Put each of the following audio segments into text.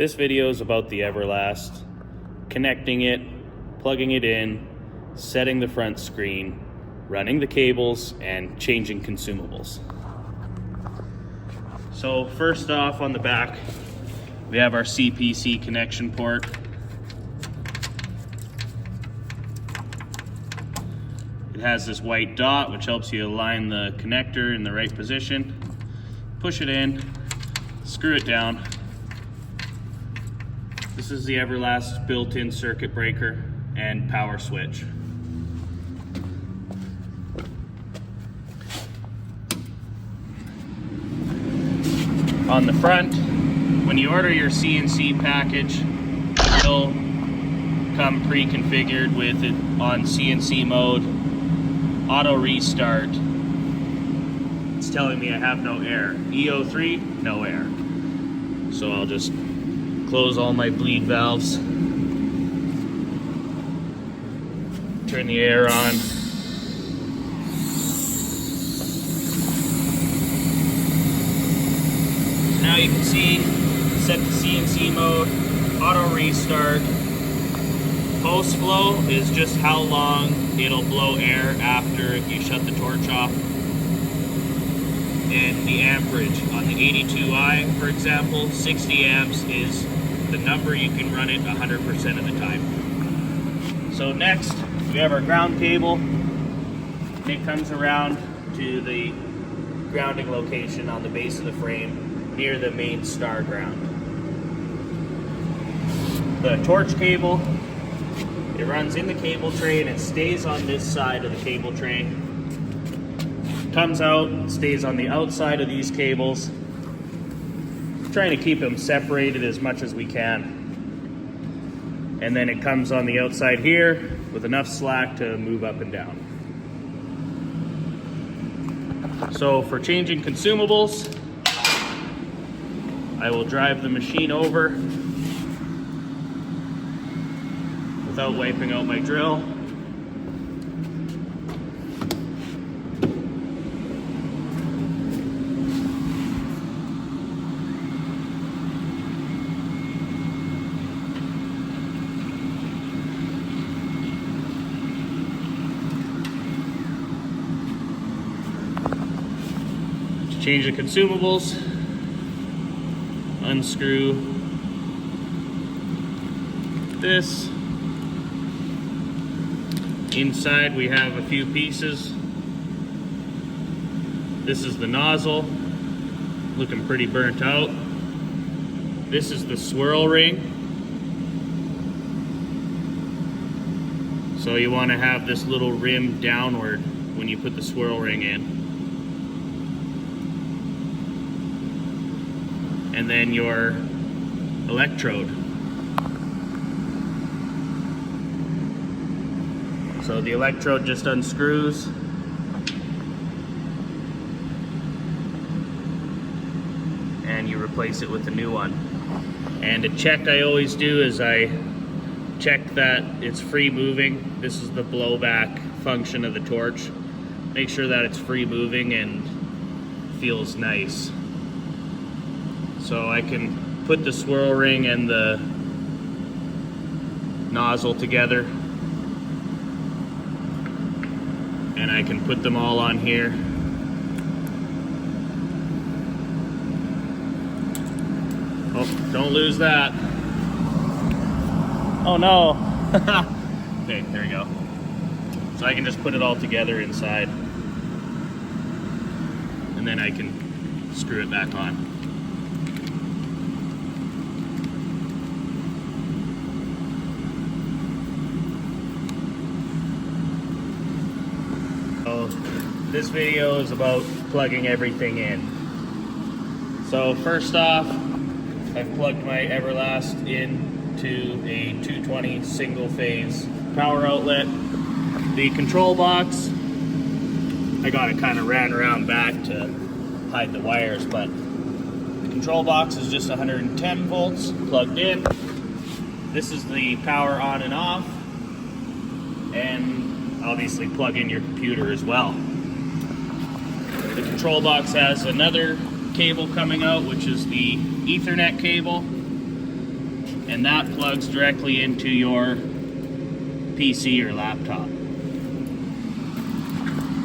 This video is about the Everlast, connecting it, plugging it in, setting the front screen, running the cables, and changing consumables. So first off, on the back, we have our CPC connection port. It has this white dot which helps you align the connector in the right position. Push it in, screw it down. This is the Everlast built-in circuit breaker and power switch. On the front, when you order your CNC package, it'll come pre-configured with it on CNC mode, auto restart. It's telling me I have no air. EO3, no air. So I'll just close all my bleed valves, turn the air on. So now you can see, set the CNC mode, auto restart. Post flow is just how long it'll blow air after you shut the torch off. And the amperage on the 82i, for example, 60 amps is the number you can run it 100% of the time. So next, we have our ground cable. It comes around to the grounding location on the base of the frame near the main star ground. The torch cable, it runs in the cable tray and it stays on this side of the cable tray. Comes out, stays on the outside of these cables. Trying to keep them separated as much as we can. And then it comes on the outside here with enough slack to move up and down. So for changing consumables, I will drive the machine over without wiping out my drill. Change the consumables, unscrew this. Inside we have a few pieces. This is the nozzle, looking pretty burnt out. This is the swirl ring. So you want to have this little rim downward when you put the swirl ring in. And then your electrode. So the electrode just unscrews. And you replace it with a new one. And a check I always do is I check that it's free moving. This is the blowback function of the torch. Make sure that it's free moving and feels nice. So I can put the swirl ring and the nozzle together, and I can put them all on here. Oh, don't lose that. Oh no. Okay, there we go. So I can just put it all together inside, and then I can screw it back on. This video is about plugging everything in. So first off, I've plugged my Everlast into a 220 single phase power outlet. The control box, I got it kind of ran around back to hide the wires, but the control box is just 110 volts plugged in. This is the power on and off, and obviously plug in your computer as well. The control box has another cable coming out, which is the Ethernet cable. and that plugs directly into your PC or laptop.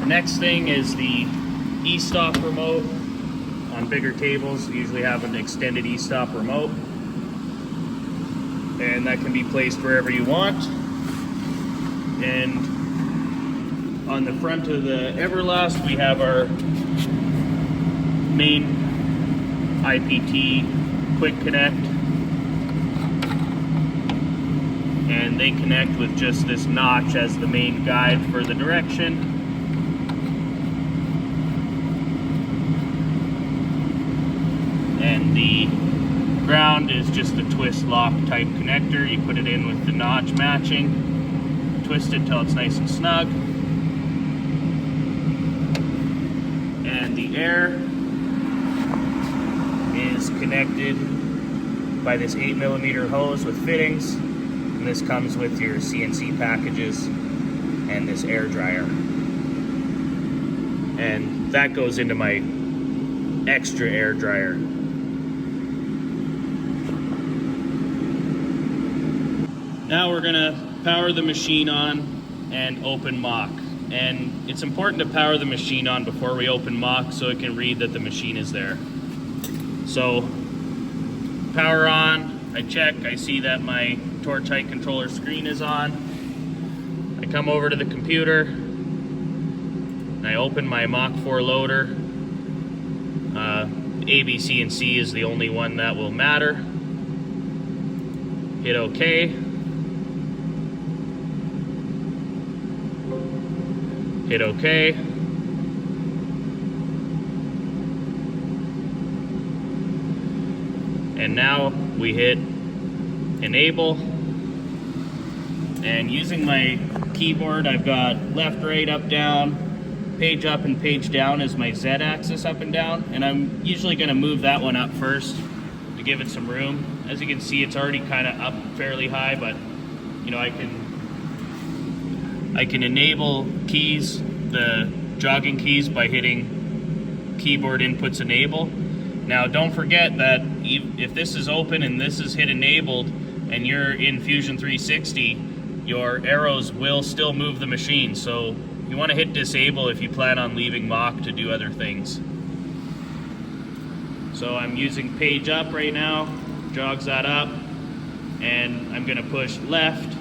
The next thing is the e-stop remote. On bigger tables, you usually have an extended e-stop remote, and that can be placed wherever you want. And on the front of the Everlast, we have our main IPT quick connect, and they connect with just this notch as the main guide for the direction. And the ground is just a twist lock type connector. You put it in with the notch matching, twist it till it's nice and snug. And the air is connected by this 8mm hose with fittings. And this comes with your CNC packages and this air dryer. And that goes into my extra air dryer. Now we're gonna power the machine on and open mock. And it's important to power the machine on before we open mock so it can read that the machine is there. So, power on, I check, I see that my torch height controller screen is on. I come over to the computer, and I open my Mach 4 loader. ABCNC is the only one that will matter. Hit OK. Hit OK. And now we hit enable. And using my keyboard, I've got left, right, up, down, page up and page down is my Z axis up and down. And I'm usually going to move that one up first to give it some room. As you can see, it's already kind of up fairly high, but you know, I can enable keys, the jogging keys, by hitting keyboard inputs enable. Now don't forget that if this is open and this is hit enabled and you're in Fusion 360, your arrows will still move the machine. So you want to hit disable if you plan on leaving mock to do other things. So I'm using page up right now, jogs that up, and I'm going to push left.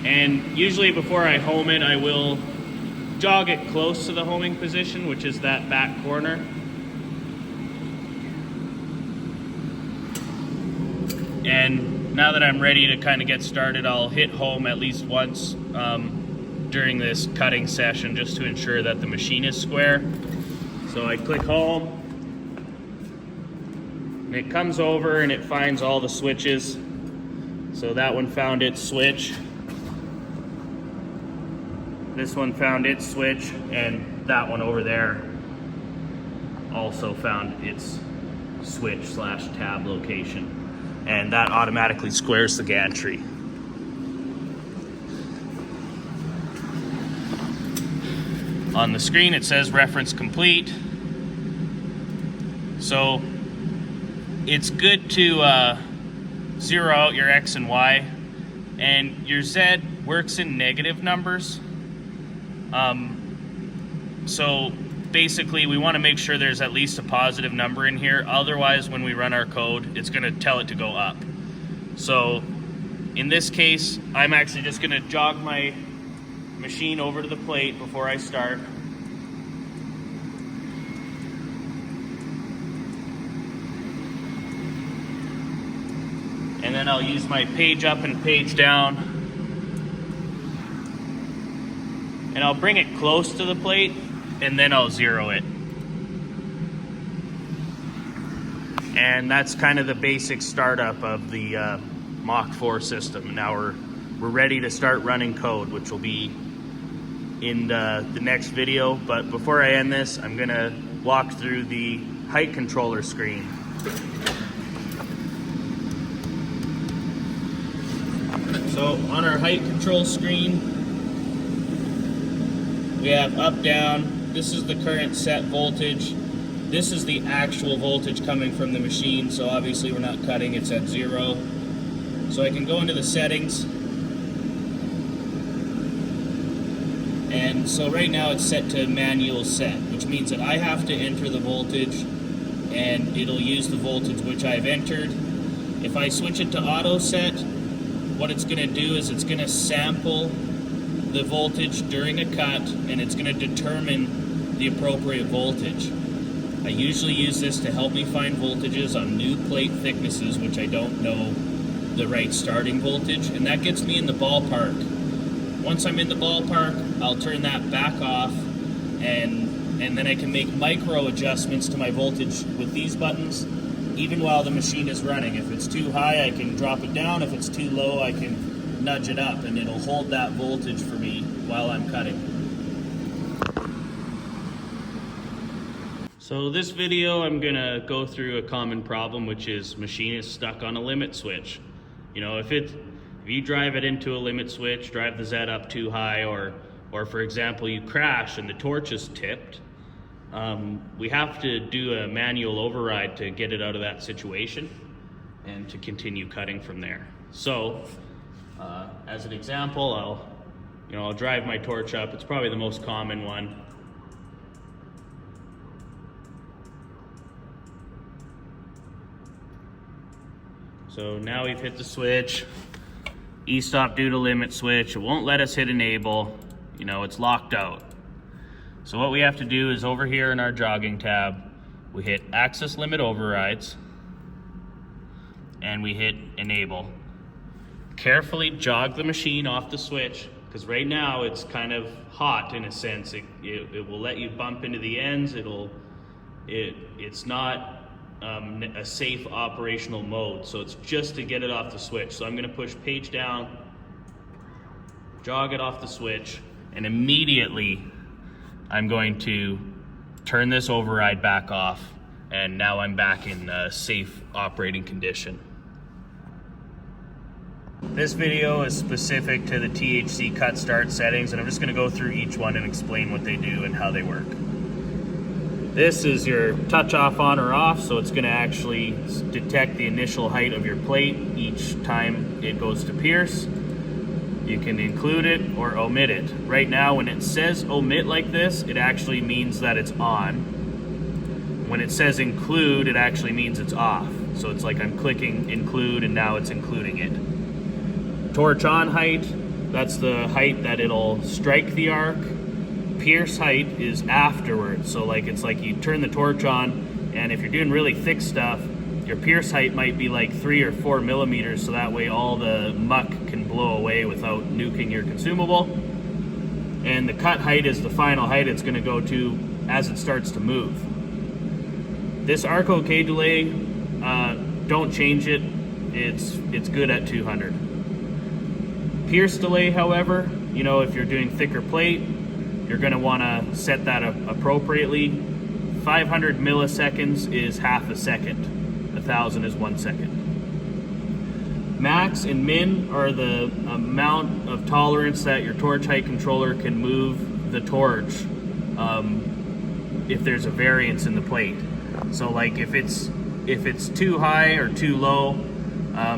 And usually before I home it, I will jog it close to the homing position, which is that back corner. And now that I'm ready to kind of get started, I'll hit home at least once during this cutting session just to ensure that the machine is square. So I click home, and it comes over and it finds all the switches. So that one found its switch. This one found its switch, and that one over there also found its switch / tab location. And that automatically squares the gantry. On the screen it says reference complete. So it's good to zero out your X and Y, and your Z works in negative numbers. So basically we want to make sure there's at least a positive number in here. Otherwise, when we run our code, it's going to tell it to go up. So in this case, I'm actually just going to jog my machine over to the plate before I start. And then I'll use my page up and page down. And I'll bring it close to the plate, and then I'll zero it. And that's kind of the basic startup of the Mach 4 system. Now we're ready to start running code, which will be in the next video. But before I end this, I'm gonna walk through the height controller screen. So on our height control screen, we have up, down. This is the current set voltage. this is the actual voltage coming from the machine, so obviously we're not cutting, it's at 0. So I can go into the settings, and so right now it's set to manual set, which means that I have to enter the voltage and it'll use the voltage which I've entered. If I switch it to auto set, what it's going to do is it's going to sample the voltage during a cut, and it's going to determine the appropriate voltage. I usually use this to help me find voltages on new plate thicknesses which I don't know the right starting voltage, and that gets me in the ballpark. Once I'm in the ballpark, I'll turn that back off, and then I can make micro adjustments to my voltage with these buttons even while the machine is running. If it's too high, I can drop it down. If it's too low, I can nudge it up, and it'll hold that voltage for me while I'm cutting. So this video, I'm gonna go through a common problem, which is machine is stuck on a limit switch. You know, if you drive it into a limit switch, drive the Z up too high, or for example, you crash and the torch is tipped, we have to do a manual override to get it out of that situation and to continue cutting from there. So, as an example, I'll drive my torch up. It's probably the most common one. So now we've hit the switch. E-stop due to limit switch. It won't let us hit enable. You know, it's locked out. So what we have to do is over here in our jogging tab, we hit access limit overrides and we hit enable. Carefully jog the machine off the switch, because right now it's kind of hot in a sense. It will let you bump into the ends. It's not a safe operational mode, so it's just to get it off the switch. So I'm going to push page down, jog it off the switch, and immediately I'm going to turn this override back off, and now I'm back in a safe operating condition. This video is specific to the THC cut start settings, and I'm just going to go through each one and explain what they do and how they work. This is your touch off on or off, so it's going to actually detect the initial height of your plate each time it goes to pierce. You can include it or omit it. Right now, when it says omit like this, it actually means that it's on. When it says include, it actually means it's off. So it's like I'm clicking include and now it's including it. Torch on height, that's the height that it'll strike the arc. Pierce height is afterwards. So it's like you turn the torch on, and if you're doing really thick stuff, your pierce height might be like 3 or 4 millimeters, so that way all the muck can blow away without nuking your consumable. And the cut height is the final height it's going to go to as it starts to move. This arc OK delay, don't change it. It's good at 200. Pierce delay, however, if you're doing thicker plate, you're going to want to set that up appropriately. 500 milliseconds is half a second. 1,000 is 1 second. Max and min are the amount of tolerance that your torch height controller can move the torch if there's a variance in the plate. So if it's too high or too low,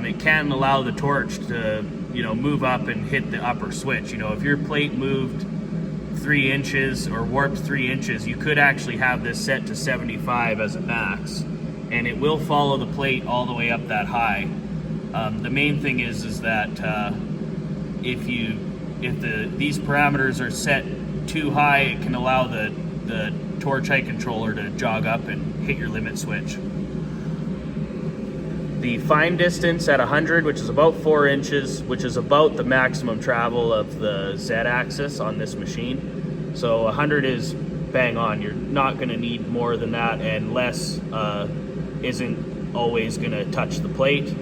it can allow the torch to move up and hit the upper switch. If your plate moved 3 inches or warped 3 inches, you could actually have this set to 75 as a max, and it will follow the plate all the way up that high. The main thing is that if these parameters are set too high, it can allow the torch height controller to jog up and hit your limit switch. The fine distance at 100, which is about 4 inches, which is about the maximum travel of the Z-axis on this machine. So 100 is bang on. You're not going to need more than that, and less isn't always going to touch the plate.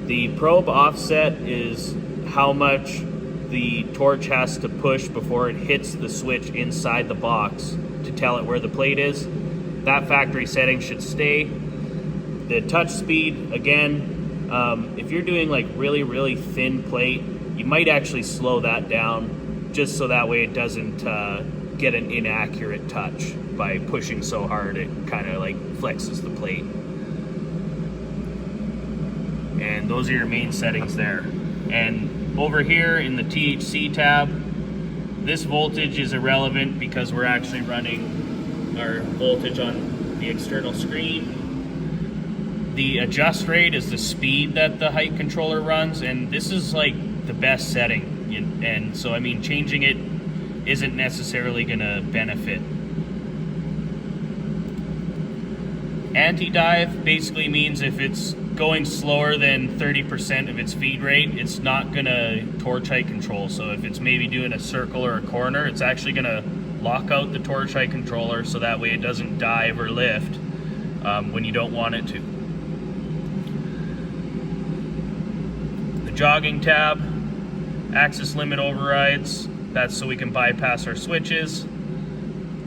The probe offset is how much the torch has to push before it hits the switch inside the box to tell it where the plate is. That factory setting should stay. The touch speed, again, if you're doing really, really thin plate, you might actually slow that down just so that way it doesn't get an inaccurate touch. by pushing so hard it kind of like flexes the plate. And those are your main settings there. And over here in the THC tab, this voltage is irrelevant because we're actually running our voltage on the external screen. The adjust rate is the speed that the height controller runs, and this is like the best setting. And so, I mean, changing it isn't necessarily gonna benefit. Anti-dive basically means if it's going slower than 30% of its feed rate, it's not gonna torch height control. So if it's maybe doing a circle or a corner, it's actually gonna lock out the torch height controller so that way it doesn't dive or lift when you don't want it to. The jogging tab, axis limit overrides, that's so we can bypass our switches.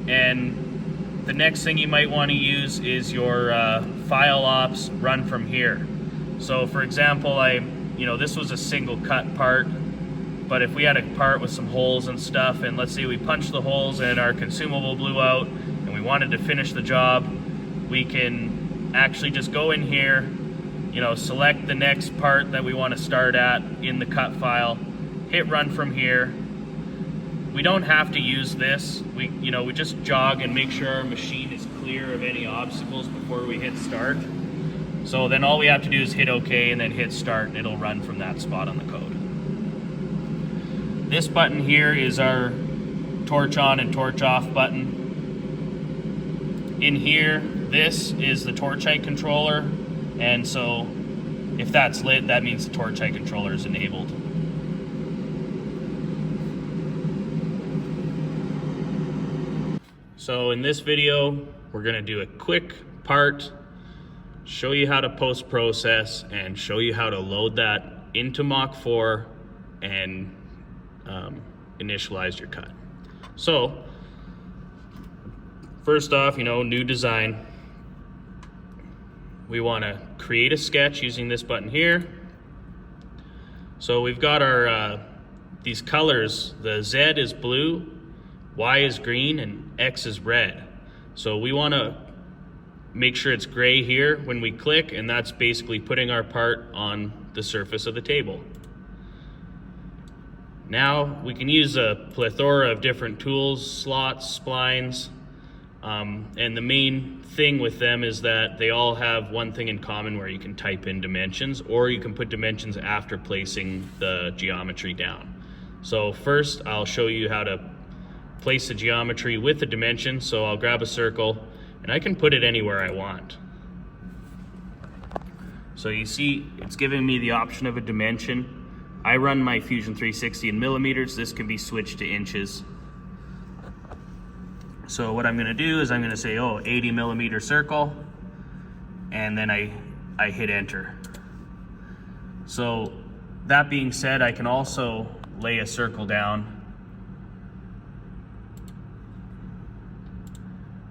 And the next thing you might want to use is your file ops run from here. So for example, this was a single cut part, but if we had a part with some holes and stuff, and let's say we punched the holes and our consumable blew out and we wanted to finish the job, we can actually just go in here, select the next part that we want to start at in the cut file, hit run from here. We don't have to use this. We just jog and make sure our machine is clear of any obstacles before we hit start. So then all we have to do is hit OK and then hit start, and it'll run from that spot on the code. This button here is our torch on and torch off button. In here, this is the torch height controller, and so if that's lit, that means the torch height controller is enabled. So in this video, we're gonna do a quick part, show you how to post-process, and show you how to load that into Mach 4 and initialize your cut. So, first off, new design. We wanna create a sketch using this button here. So we've got our, these colors, the Z is blue, Y is green, and X is red. So we want to make sure it's gray here when we click, and that's basically putting our part on the surface of the table. Now we can use a plethora of different tools, slots, splines, and the main thing with them is that they all have one thing in common where you can type in dimensions, or you can put dimensions after placing the geometry down. So first I'll show you how to place the geometry with the dimension. So I'll grab a circle and I can put it anywhere I want. So you see it's giving me the option of a dimension. I run my Fusion 360 in millimeters. This can be switched to inches. So what I'm gonna do is I'm gonna say, 80 millimeter circle, and then I hit enter. So that being said, I can also lay a circle down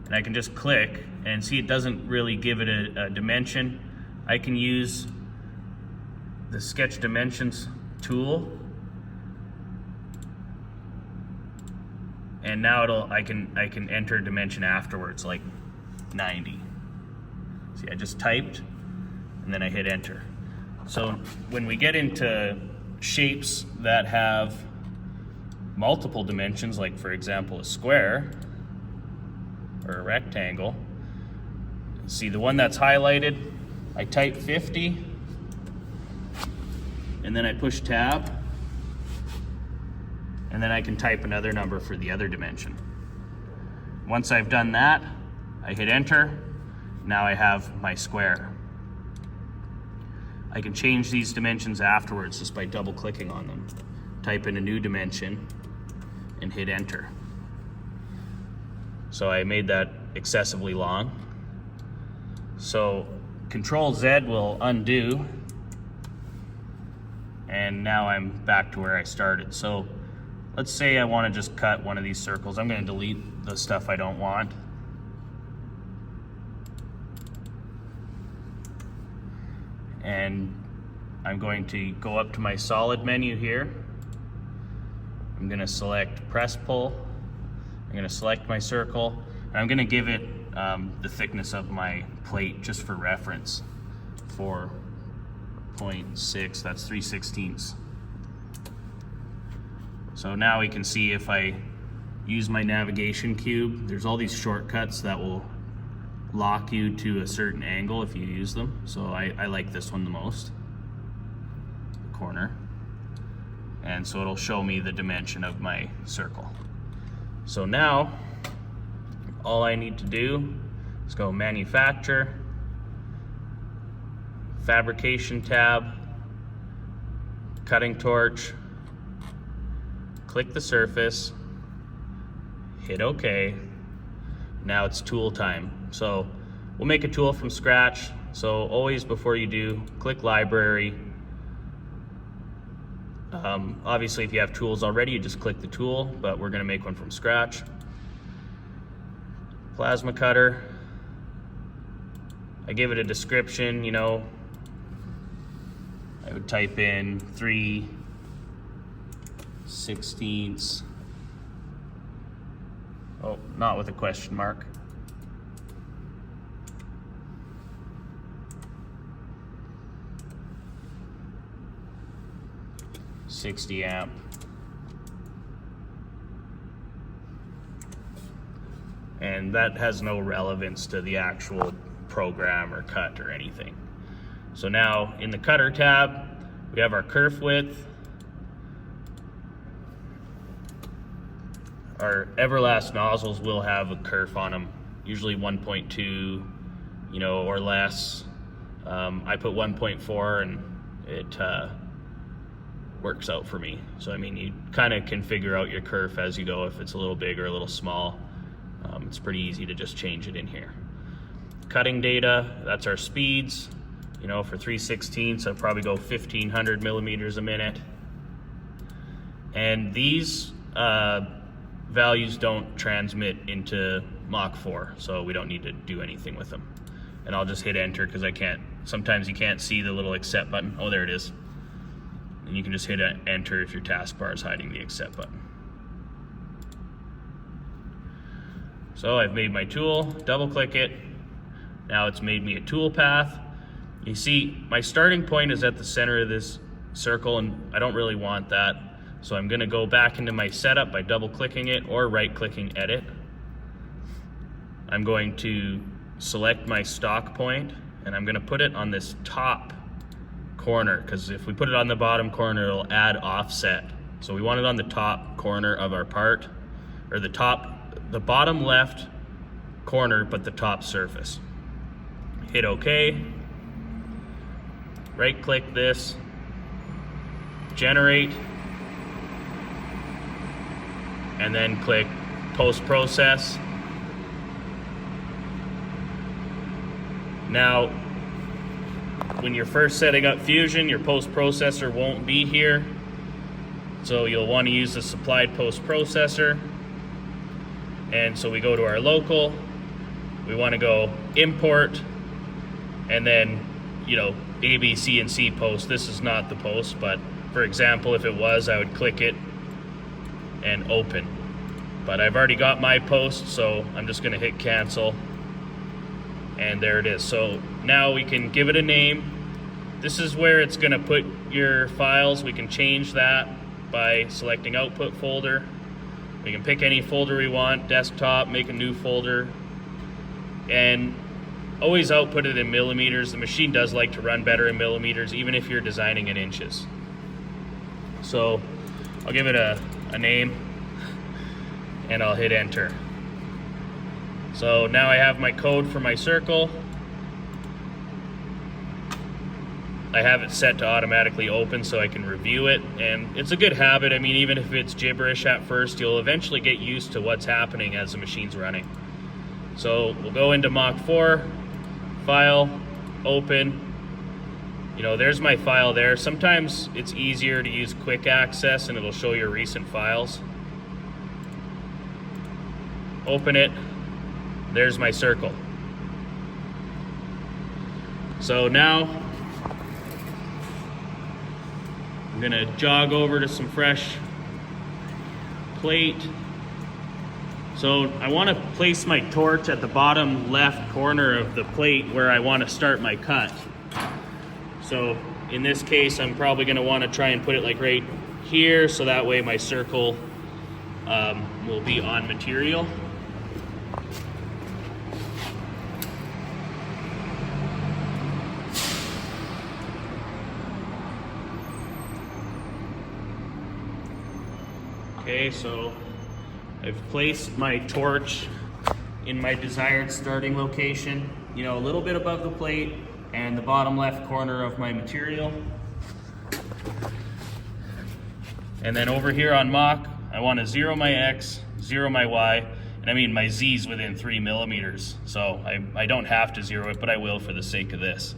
and I can just click and see it doesn't really give it a dimension. I can use the sketch dimensions tool, and now I can enter a dimension afterwards, like 90. See, I just typed and then I hit enter. So when we get into shapes that have multiple dimensions, like for example a square or a rectangle, see the one that's highlighted, I type 50 and then I push tab, and then I can type another number for the other dimension. Once I've done that, I hit enter. Now I have my square. I can change these dimensions afterwards just by double clicking on them. Type in a new dimension and hit enter. So I made that excessively long. So Control Z will undo, and now I'm back to where I started. So let's say I want to just cut one of these circles. I'm going to delete the stuff I don't want. And I'm going to go up to my solid menu here. I'm going to select press pull. I'm going to select my circle. I'm gonna give it the thickness of my plate just for reference. 4.6, that's 3/16. So now we can see if I use my navigation cube, there's all these shortcuts that will lock you to a certain angle if you use them. So I like this one the most, the corner. And so it'll show me the dimension of my circle. So now, all I need to do is go manufacture, fabrication tab, cutting torch, click the surface, hit OK. Now it's tool time. So we'll make a tool from scratch. So always before you do, click library. Obviously if you have tools already, you just click the tool, but we're gonna make one from scratch. Plasma cutter. I give it a description, you know, I would type in 3/16. Oh, not with a question mark. $60 amp. And that has no relevance to the actual program or cut or anything. So now in the cutter tab, we have our kerf width. Our Everlast nozzles will have a kerf on them, usually 1.2, you know, or less. I put 1.4 and it works out for me. So I mean, you kind of can figure out your kerf as you go, if it's a little big or a little small. It's pretty easy to just change it in here. Cutting data, that's our speeds. You know, for 3/16, I'd probably go 1500 millimeters a minute. And these values don't transmit into Mach 4, so we don't need to do anything with them. And I'll just hit enter because I can't, sometimes you can't see the little accept button. Oh, there it is. And you can just hit enter if your taskbar is hiding the accept button. So I've made my tool, double click it. Now it's made me a tool path. You see, my starting point is at the center of this circle and I don't really want that. So I'm gonna go back into my setup by double clicking it or right clicking edit. I'm going to select my stock point and I'm gonna put it on this top corner, because if we put it on the bottom corner, it'll add offset. So we want it on the top corner of our part, or the bottom left corner, but the top surface. Hit OK. Right click this, generate, and then click post process. Now, when you're first setting up Fusion, your post processor won't be here. So you'll want to use the supplied post processor. And so we go to our local, we want to go import, and then, you know, ABCNC post. This is not the post, but for example, if it was, I would click it and open. But I've already got my post, so I'm just going to hit cancel. And there it is. So now we can give it a name. This is where it's going to put your files. We can change that by selecting output folder. We can pick any folder we want, desktop, make a new folder, and always output it in millimeters. The machine does like to run better in millimeters, even if you're designing in inches. So I'll give it a name and I'll hit enter. So now I have my code for my circle. I have it set to automatically open so I can review it, and it's a good habit. I mean, even if it's gibberish at first, you'll eventually get used to what's happening as the machine's running. So we'll go into Mach 4, file, open. You know, there's my file there. Sometimes it's easier to use quick access and it'll show your recent files. Open it. There's my circle. So now I'm gonna jog over to some fresh plate, So I want to place my torch at the bottom left corner of the plate where I want to start my cut. So in this case, I'm probably going to want to try and put it like right here, so that way my circle will be on material. Okay, so I've placed my torch in my desired starting location, you know, a little bit above the plate and the bottom left corner of my material. And then over here on mock, I want to zero my X, zero my Y, and I mean my Z's within 3 millimeters. So I don't have to zero it, but I will for the sake of this.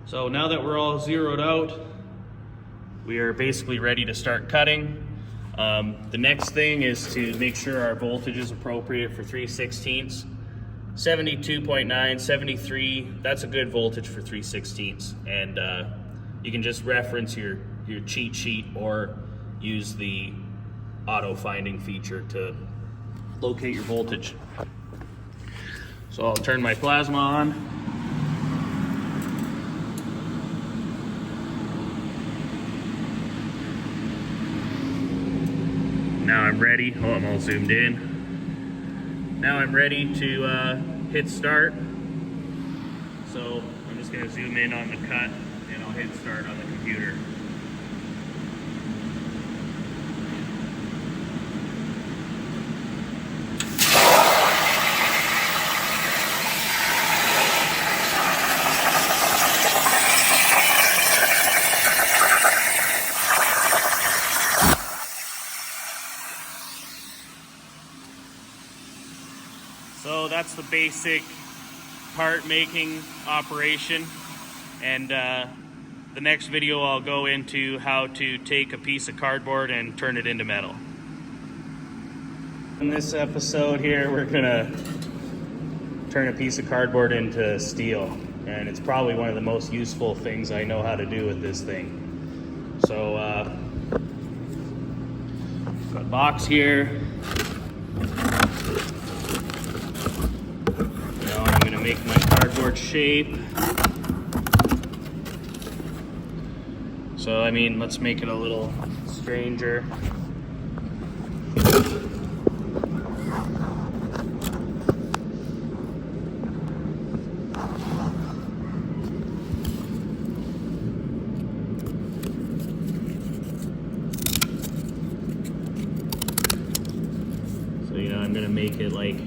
So now that we're all zeroed out, we are basically ready to start cutting. The next thing is to make sure our voltage is appropriate for 3/16. 72.9, 73, that's a good voltage for 3/16. And you can just reference your cheat sheet or use the auto finding feature to locate your voltage. So I'll turn my plasma on. Now I'm ready. Oh, I'm all zoomed in. Now I'm ready to hit start. So I'm just going to zoom in on the cut and I'll hit start on the computer. So that's the basic part making operation, and the next video I'll go into how to take a piece of cardboard and turn it into metal. In this episode here, we're gonna turn a piece of cardboard into steel, and it's probably one of the most useful things I know how to do with this thing. So got a box here. Make my cardboard shape. So I mean, let's make it a little stranger. So, you know, I'm gonna make it like,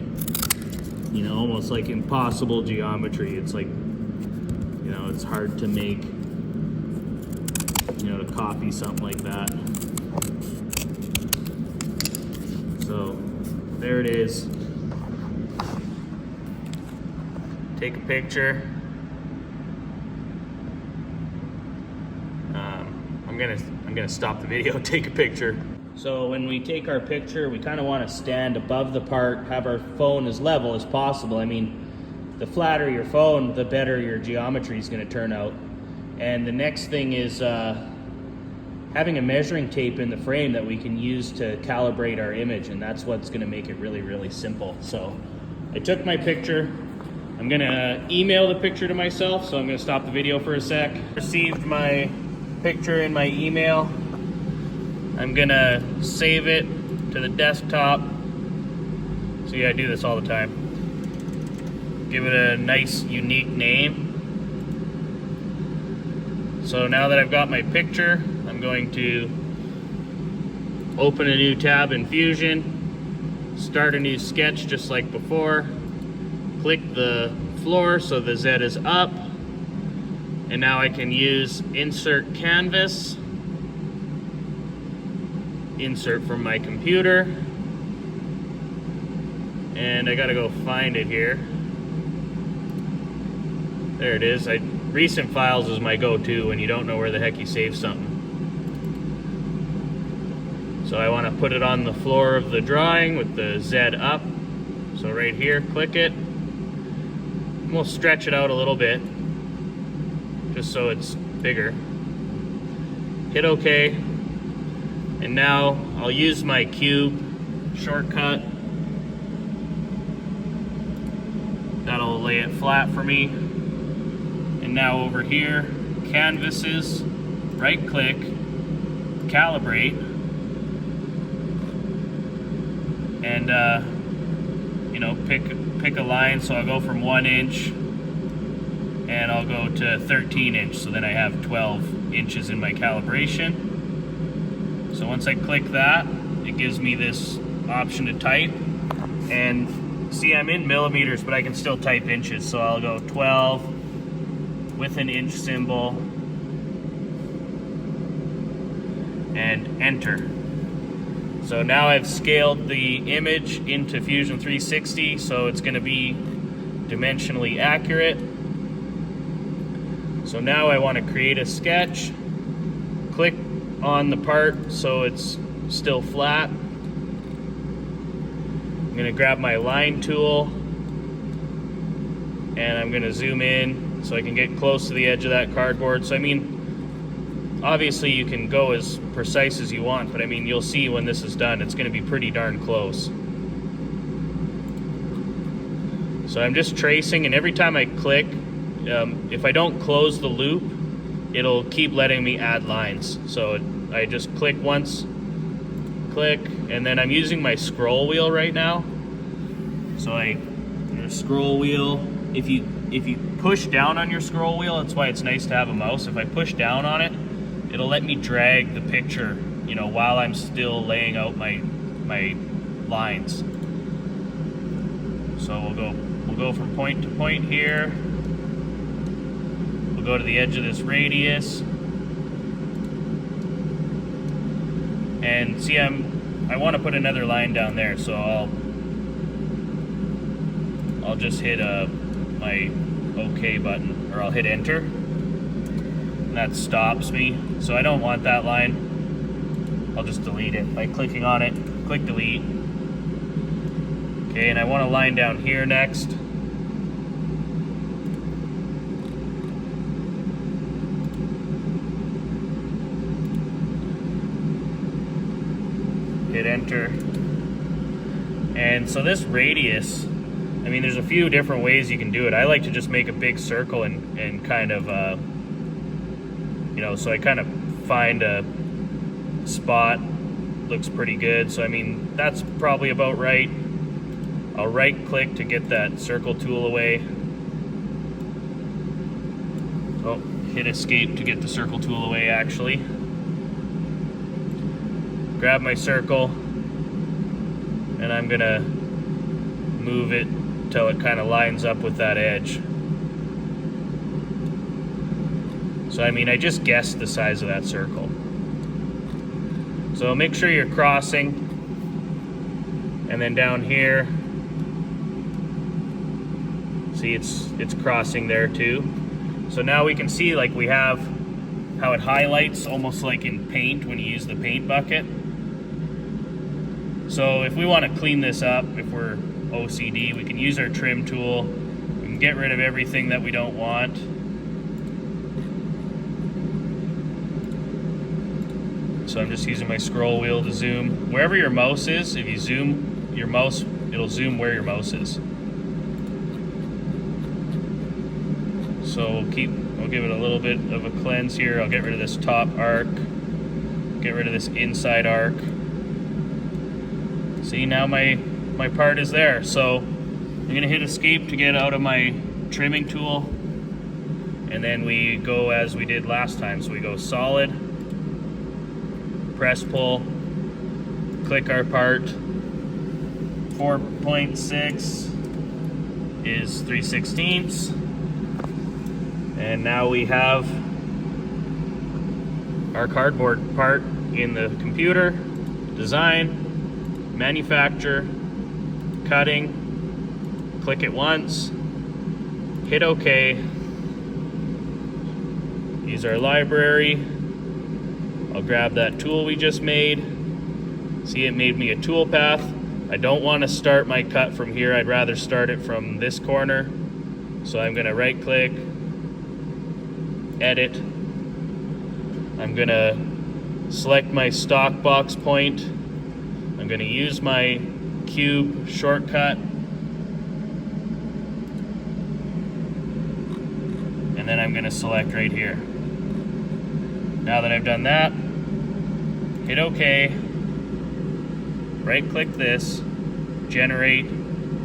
you know, almost like impossible geometry. It's like, you know, it's hard to make, you know, to copy something like that. So there it is. Take a picture. I'm gonna stop the video, take a picture. So when we take our picture, we kind of want to stand above the part, have our phone as level as possible. I mean, the flatter your phone, the better your geometry is going to turn out. And the next thing is having a measuring tape in the frame that we can use to calibrate our image, and that's what's going to make it really, really simple. So I took my picture. I'm going to email the picture to myself, so I'm going to stop the video for a sec. Received my picture in my email. I'm gonna save it to the desktop. So yeah, I do this all the time. Give it a nice, unique name. So now that I've got my picture, I'm going to open a new tab in Fusion, start a new sketch just like before, click the floor so the Z is up, and now I can use Insert Canvas, insert from my computer, and I gotta go find it here. There it is. Recent files is my go-to when you don't know where the heck you save something. So I want to put it on the floor of the drawing with the Z up. So right here, click it. And we'll stretch it out a little bit just so it's bigger. Hit OK. And now I'll use my cube shortcut. That'll lay it flat for me. And now over here, canvases, right click, calibrate, and you know, pick a line. So I'll go from 1 inch and I'll go to 13 inch, so then I have 12 inches in my calibration. So once I click that, it gives me this option to type, and see, I'm in millimeters, but I can still type inches. So I'll go 12 with an inch symbol and enter. So now I've scaled the image into Fusion 360, so it's going to be dimensionally accurate. So now I want to create a sketch. Click on the part so it's still flat. I'm going to grab my line tool and I'm going to zoom in so I can get close to the edge of that cardboard. So I mean, obviously you can go as precise as you want, but I mean, you'll see when this is done, it's going to be pretty darn close. So I'm just tracing, and every time I click, if I don't close the loop, it'll keep letting me add lines. So I just click once, click, and then I'm using my scroll wheel right now. So your scroll wheel, if you push down on your scroll wheel, that's why it's nice to have a mouse. If I push down on it, it'll let me drag the picture, you know, while I'm still laying out my lines. So we'll go from point to point here. We'll go to the edge of this radius. And see, I want to put another line down there, so I'll just hit my OK button, or I'll hit enter. And that stops me. So I don't want that line. I'll just delete it by clicking on it. Click delete. Okay, and I want a line down here next. Hit enter. And so this radius, I mean, there's a few different ways you can do it. I like to just make a big circle and kind of, you know, so I kind of find a spot, looks pretty good. So I mean, that's probably about right. I'll right click to get that circle tool away. Oh, hit escape to get the circle tool away actually. Grab my circle, and I'm gonna move it till it kind of lines up with that edge. So I mean, I just guessed the size of that circle. So make sure you're crossing, and then down here, see it's crossing there too. So now we can see, like, we have how it highlights almost like in paint when you use the paint bucket. So if we want to clean this up, if we're OCD, we can use our trim tool. We can get rid of everything that we don't want. So I'm just using my scroll wheel to zoom. Wherever your mouse is, if you zoom your mouse, it'll zoom where your mouse is. So we'll give it a little bit of a cleanse here. I'll get rid of this top arc, get rid of this inside arc. See, now my part is there. So I'm gonna hit escape to get out of my trimming tool, and then we go as we did last time. So we go solid, press pull, click our part. 4.6 is 3/16. And now we have our cardboard part in the computer. Design, manufacture, cutting, click it once, hit OK. Use our library. I'll grab that tool we just made. See, it made me a tool path. I don't want to start my cut from here. I'd rather start it from this corner. So I'm going to right click, edit. I'm going to select my stock box point, I'm going to use my cube shortcut, and then I'm going to select right here. Now that I've done that, hit OK, right click this, generate,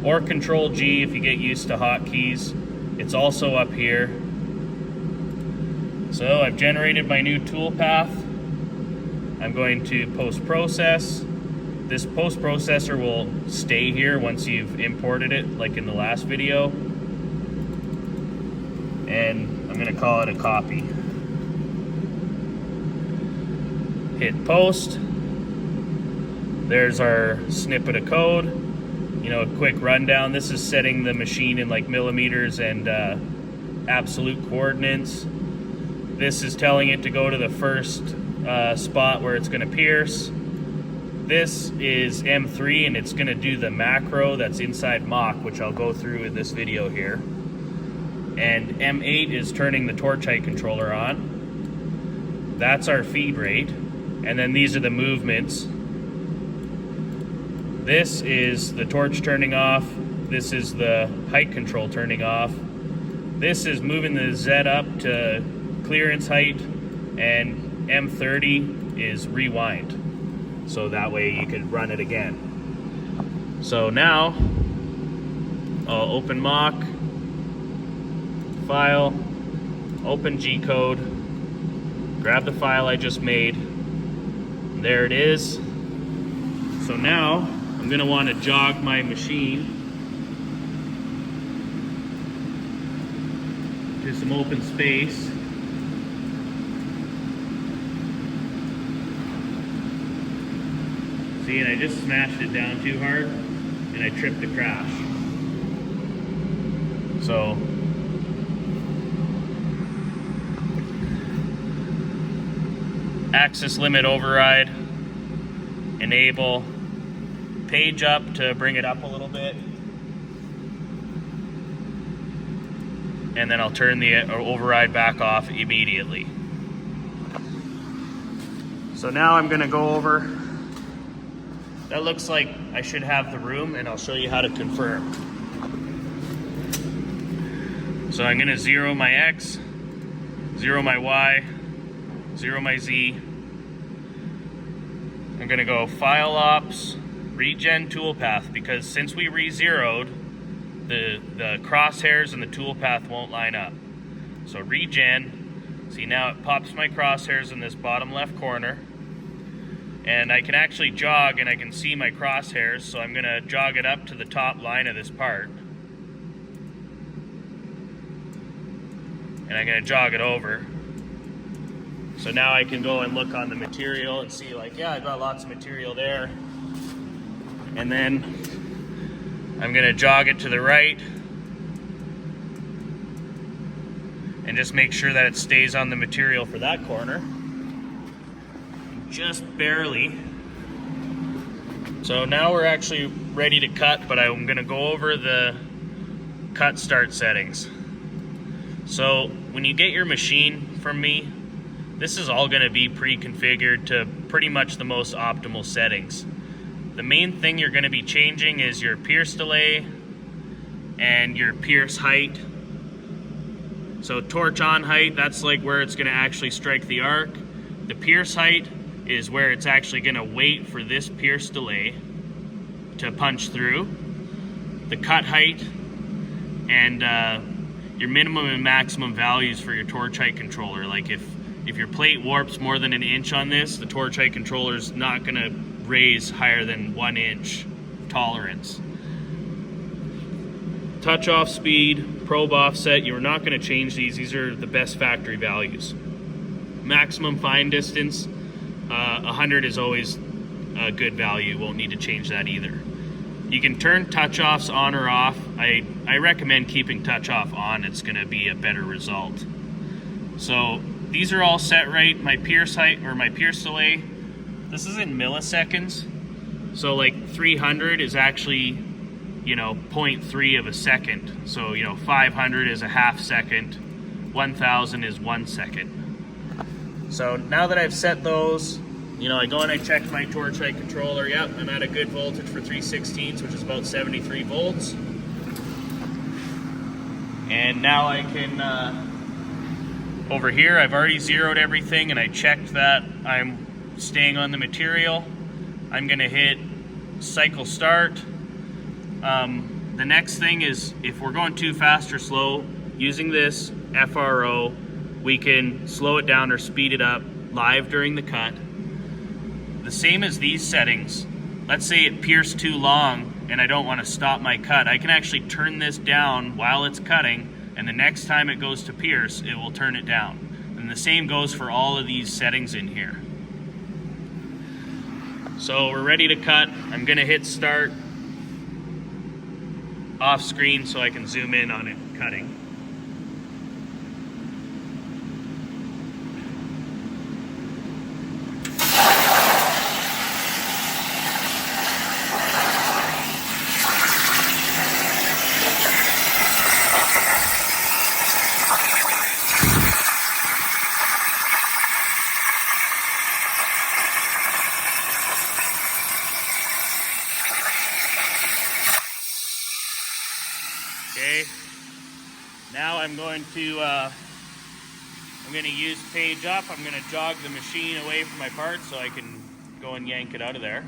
or Control G if you get used to hotkeys. It's also up here. So I've generated my new toolpath. I'm going to post-process. This post-processor will stay here once you've imported it, like in the last video. And I'm going to call it a copy. Hit post. There's our snippet of code. You know, a quick rundown. This is setting the machine in like millimeters and absolute coordinates. This is telling it to go to the first spot where it's going to pierce. This is M3, and it's going to do the macro that's inside Mach, which I'll go through in this video here. And M8 is turning the torch height controller on. That's our feed rate. And then these are the movements. This is the torch turning off. This is the height control turning off. This is moving the Z up to clearance height, and M30 is rewind. So that way you could run it again. So now I'll open Mach, file, open G-code, grab the file I just made. There it is. So now I'm going to want to jog my machine to some open space. See, and I just smashed it down too hard and I tripped the crash. So axis limit override, enable, page up to bring it up a little bit, and then I'll turn the override back off immediately. So now I'm going to go over. That looks like I should have the room, and I'll show you how to confirm. So I'm going to 0 my X, 0 my Y, 0 my Z. I'm going to go File Ops, Regen Toolpath, because since we re-zeroed, the crosshairs and the toolpath won't line up. So Regen, see now it pops my crosshairs in this bottom left corner. And I can actually jog and I can see my crosshairs, so I'm going to jog it up to the top line of this part. And I'm going to jog it over. So now I can go and look on the material and see, like, yeah, I've got lots of material there. And then I'm going to jog it to the right and just make sure that it stays on the material for that corner. Just barely. So now we're actually ready to cut, but I'm going to go over the cut start settings. So when you get your machine from me, this is all going to be pre-configured to pretty much the most optimal settings. The main thing you're going to be changing is your pierce delay and your pierce height. So torch on height, that's like where it's going to actually strike the arc. The pierce height is where it's actually going to wait for this pierce delay to punch through. The cut height and your minimum and maximum values for your torch height controller. Like if your plate warps more than 1 inch on this, the torch height controller is not going to raise higher than 1 inch tolerance. Touch off speed, probe offset, you're not going to change these. These are the best factory values. Maximum fine distance, 100 is always a good value. Won't need to change that either. You can turn touch offs on or off. I recommend keeping touch off on. It's going to be a better result. So these are all set right. My pierce height or my pierce delay, this is in milliseconds. So like 300 is actually, 0.3 of a second. So 500 is a half second. 1000 is 1 second. So now that I've set those, you know, I go and I check my torch height controller. Yep, I'm at a good voltage for 3/16, which is about 73 volts. And now I can, over here, I've already zeroed everything and I checked that I'm staying on the material. I'm gonna hit cycle start. The next thing is, if we're going too fast or slow, using this FRO, we can slow it down or speed it up live during the cut. The same as these settings. Let's say it pierced too long and I don't want to stop my cut. I can actually turn this down while it's cutting, and the next time it goes to pierce, it will turn it down. And the same goes for all of these settings in here. So we're ready to cut. I'm gonna hit start off screen so I can zoom in on it cutting. Okay, now I'm going to use page up. I'm going to jog the machine away from my part so I can go and yank it out of there.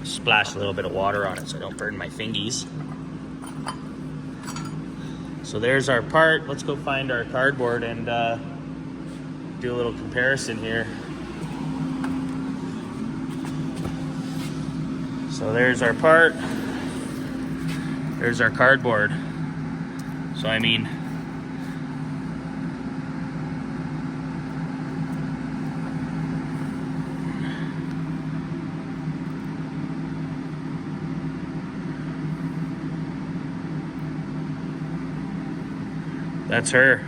Splash a little bit of water on it so I don't burn my fingies. So there's our part. Let's go find our cardboard and do a little comparison here. So there's our part, there's our cardboard. So I mean, that's her.